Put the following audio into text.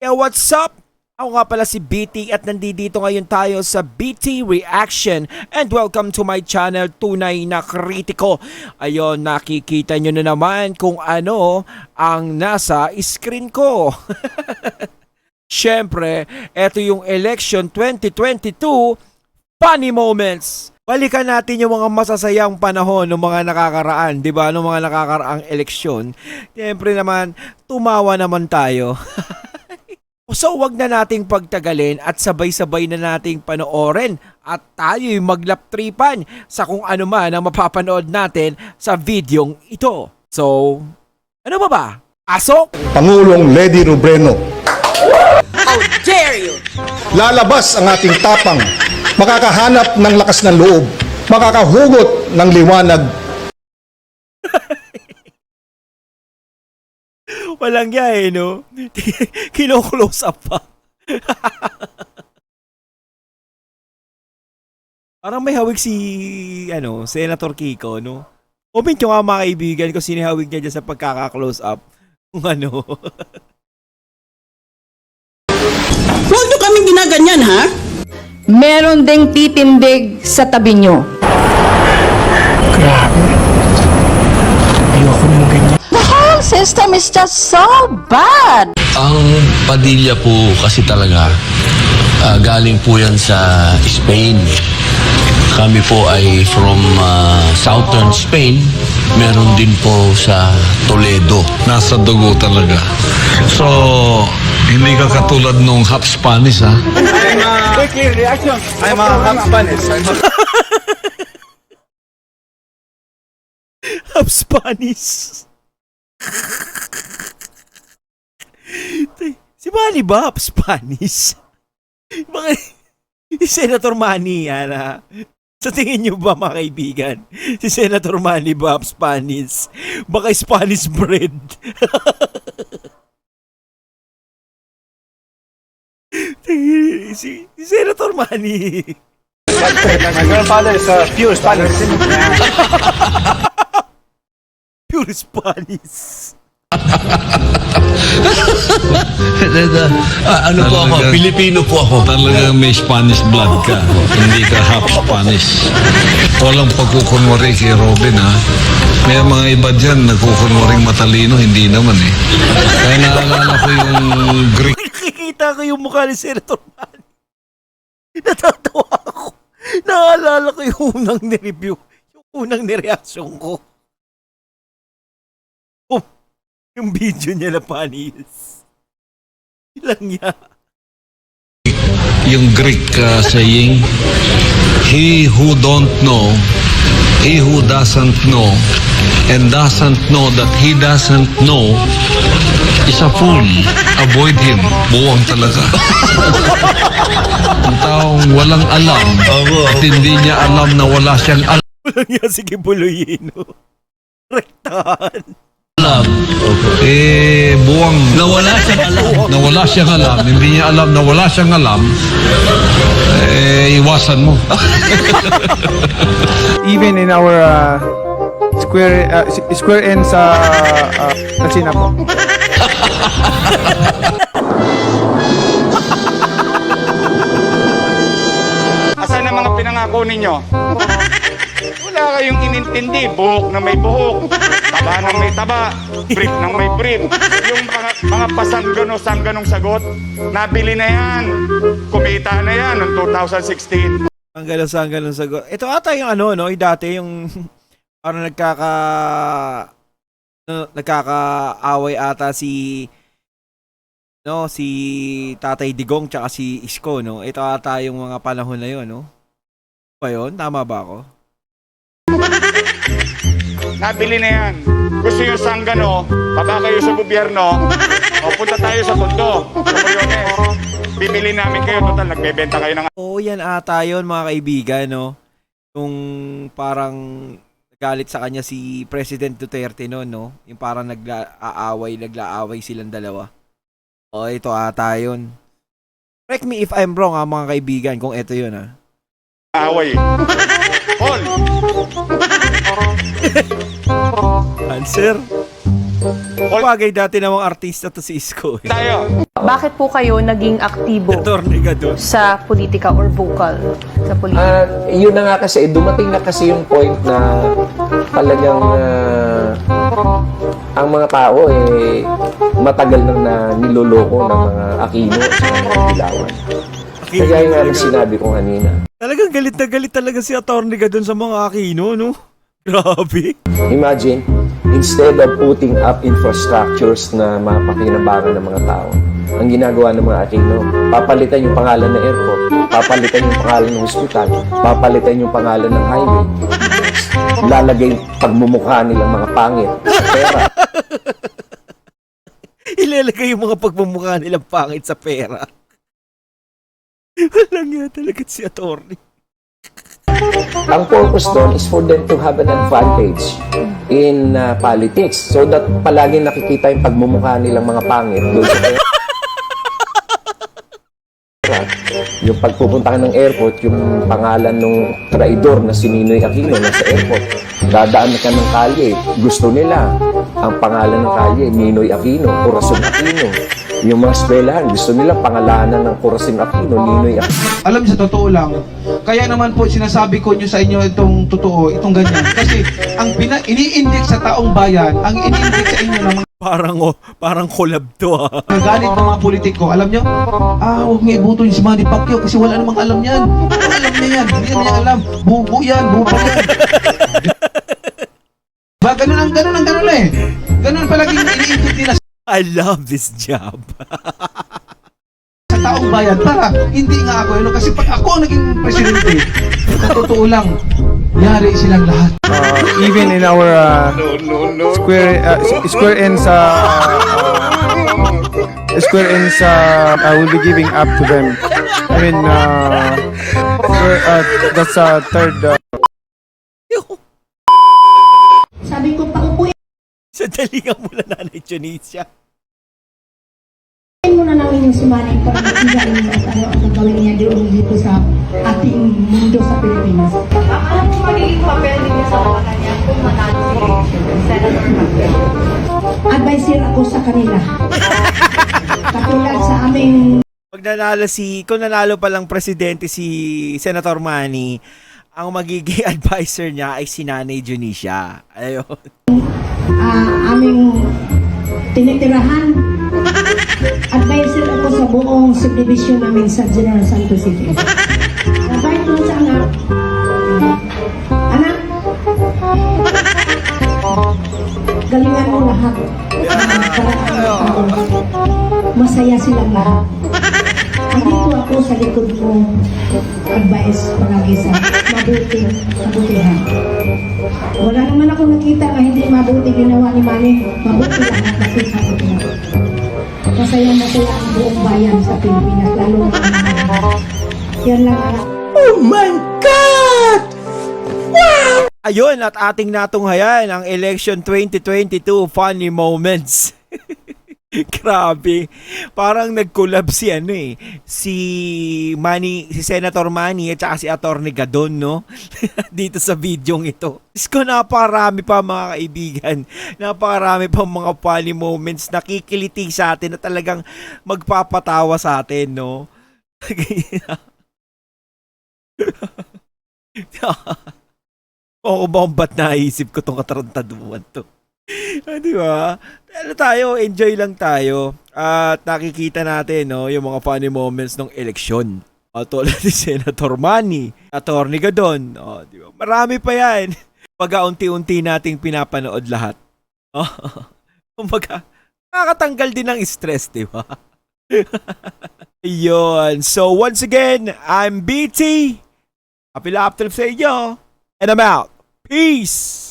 Yo, what's up? Ako nga pala si BT at nandito ngayon tayo sa BT Reaction and welcome to my channel, Tunay na Kritiko. Ayun, nakikita nyo na naman kung ano ang nasa screen ko. Siyempre, eto yung election 2022 funny moments. Balikan natin yung mga masasayang panahon ng mga nakakaraan, di ba? Ng mga nakakaraang eleksyon. Siyempre naman, tumawa naman tayo. So wag na nating pagtagalin at sabay-sabay na nating panoorin at tayo'y maglaptripan sa kung ano man ang mapapanood natin sa videong ito. So, ano ba? Pasok! Pangulong Ledy Robredo. How dare you! Lalabas ang ating tapang, makakahanap ng lakas ng loob, makakahugot ng liwanag. Walang yahe, no? Kino-close up pa. Parang may hawig si, Senator Kiko, no? Comment nyo nga mga kaibigan kung sino hawig niya dyan sa pagkaka-close up. Kung ano. Huwag nyo kaming ginaganyan, ha? Meron ding titindig sa tabi nyo. The whole system is just so bad. Ang Padilla po kasi talaga, galing po yan sa Spain. Kami po ay from southern Spain. Meron din po sa Toledo. Nasa dugo talaga. So, hindi ka katulad nung half Spanish, ha? I'm a half Spanish. Half Spanish. Si Manny ba half Spanish? Bakit? Si Senator Manny yan, ha? Sa tingin nyo ba mga kaibigan? Si Senator Manny ba half Spanish? Baka Spanish bread. si Senator Manny. My grandfather is pure Spanish. Pure Spanish. Ano po ako? Talaga. Pilipino po ako. Talagang may Spanish blood ka. Hindi ka half Spanish. Walang pagkukunwari kay Robin, ha? May mga iba dyan, nagkukunwaring matalino, hindi naman eh. Kaya naalala ko yung Greek. Nakikita ko yung mukha ni Senator Manny. Natatawa ako. Naalala ko yung unang nireview. Yung unang nireaksyon ko. Oh, yung video niya na panis. Ilang niya. Yung Greek saying, he who don't know, he who doesn't know, and doesn't know that he doesn't know, is a fool. Avoid him. Buwang talaga. Ang taong walang alam, at hindi niya alam na wala siyang alam. Walang niya si Kibuluyino. Rektahan. Buwang Nawala siyang alam. nawala siyang alam, hindi niya alam na wala siyang alam, iwasan mo. Even in our square ends sa Lasina po. Asan ang mga pinangako ninyo? Wala kayong inintindi. Buhok na may buhok, taba ng may taba, brief ng may brief. Yung mga pasangganong sagot, nabili na yan. Kumita na yan noong 2016. Ang galang sagot. Ito ata yung yung dati yung parang nagkakaaway ata si Tatay Digong tsaka si Isko, no? Ito ata yung mga panahon na yun, no? Ba yun? Tama ba ako? Nabili na yan. Gusto yung sanggano, baba kayo sa gobyerno, o punta tayo sa Tondo, sa Moriones. Bibili namin kayo, total, nagbebenta kayo ng... Oo, yan ata yun mga kaibigan, no? Yung parang galit sa kanya si President Duterte noon, no? Yung parang naglaaway silang dalawa. O, ito ata yun. Correct me if I'm wrong, ha, mga kaibigan, kung ito yun, ha? away. Paul! Answer? Bagay dati namang artista to si Isko. Tayo! Bakit po kayo naging aktibo Attorney Gadon. sa politika or vocal sa politika? Yun na nga kasi, dumating na kasi yung point na talagang ang mga tao matagal na niloloko ng mga Aquino at mga Dilawan. Kaya nga ang sinabi ko kanina. Talagang galit na galit talaga si Attorney Gadon sa mga Aquino, no? Grabe. Imagine, instead of putting up infrastructures na mapakinabangan ng mga tao, ang ginagawa ng mga Aquino, papalitan yung pangalan ng airport, papalitan yung pangalan ng hospital, papalitan yung pangalan ng highway, lalagay pagmumukha nilang mga pangit sa pera. Ilalagay yung mga pagmumukha nilang pangit sa pera. Walang nga talaga si Attorney. Ang purpose doon is for them to have an advantage in politics so that palagi nakikita yung pagmumukha nilang mga pangit doon sa pera. Yung pagpupunta ka ng airport, yung pangalan ng traidor na si Ninoy Aquino nasa airport. Dadaan ka ng kalye, gusto nila ang pangalan ng kalye, Ninoy Aquino, Corazon Aquino. Yung mga eskwelahan, gusto nila pangalanan ng Corazon Aquino, Ninoy Aquino. Alam niyo, sa totoo lang, kaya naman po sinasabi ko nyo sa inyo itong totoo, itong ganyan. Kasi ang ini-index sa taong bayan, ang ini-index sa inyo ng mga Parang collab to ah. galit ng mga politiko, alam nyo? Huwag nga ibuto yung si Manny Pacquiao kasi wala namang alam yan. Alam niya yan, hindi niya alam. Bubo yan. Ba, ganun eh. Ganun palaging ini-index nila I love this job. sa taong bayan para hindi nga ako kasi pag ako ang naging presidente, sa totoo lang, yari silang lahat. Even in our square ends I will be giving up to them. I mean that's third Sabi ko, paupuin Sandali nga muna, Nanay Tunisia. mo na namin yung sumanay para matigain mo at ano ang gagawin niya doon dito sa ating mundo sa Pilipinas. Ano po magiging papel ninyo sa Malacanang kung manalo si Senator Pacquiao? Advisor ako sa kanila. Katulad sa aming Kung nanalo pa lang presidente si Senator Manny, ang magiging advisor niya ay si Nanay Tunisia. Ayun. aming tinitirahan. Advisor ako sa buong subdivision namin sa General Santos City. Advice mo sa anak. Anak, galingan mo lahat. Masaya silang lahat. Andito ako sa likod mo. Advice palagi sa kabutihan. Wala naman ako nakita na hindi mabuti ginawa ni Manny. Mabuti lang at nakita ko niya. Masaya ang buong bayan sa Pilipinas, lalo na ang mga. Yan lang anak. Oh my God! Ayun, at ating natunghayan ang election 2022 funny moments. Grabe. Parang nag-collab si si Senator Manny at saka si Attorney Gadon, no? Dito sa videong ito. Ko napakarami pa mga kaibigan. Napakarami pa mga funny moments na kikiliti sa atin na talagang magpapatawa sa atin, no? Oo, ba't naisip ko tong katarantaduan to? Di ba? Ano tayo, enjoy lang tayo. At nakikita natin, no, yung mga funny moments ng eleksyon. Tulad ni Senator Manny, Attorney Gadon. Di ba? Marami pa yan. Pag-unti-unti nating pinapanood lahat. Kumbaga, nakakatanggal din ng stress, di ba? Yun. So, once again, I'm BT. Happy laptop sa inyo. And I'm out. Peace!